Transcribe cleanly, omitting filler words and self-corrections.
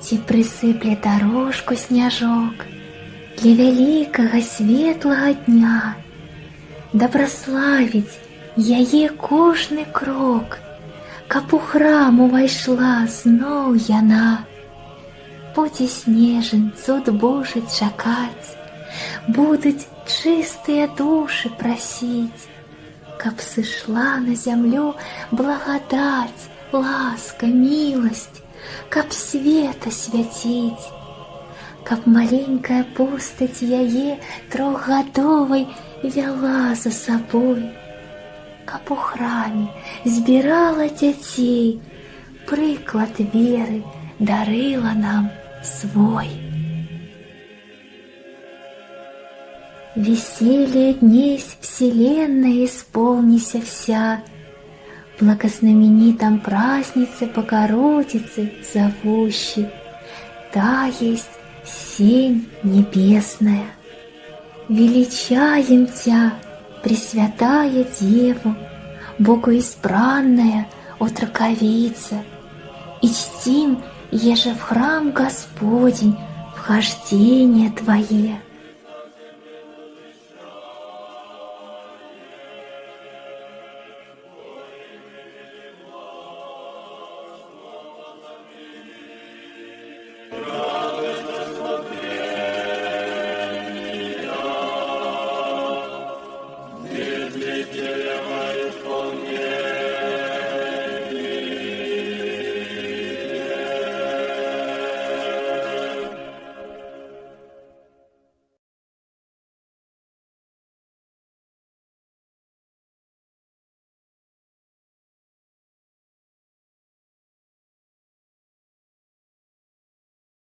Ці прысыпле дорожку сняжок для вялікага светлага дня, да праславіць яе кожны крок, каб у храм увайшла зноў яна. Будзе снежань цуд Божы чакаць, будуць чыстыя душы прасіць, каб сышла на зямлю благадаць, ласка, міласць, каб света свяціць, каб маленькая постаць яе трохгадовай вяла за сабой, каб у храме збірала дзяцей, прыклад веры дарыла нам свой. Веселье днесь вселенная исполнися вся, благознаменитом празднице Богородицы зовущей. Та есть сень небесная. Величаем Тя, Пресвятая Деву, Богу избранная Отроковица, и чтим, еже в храм Господень вхождение Твое.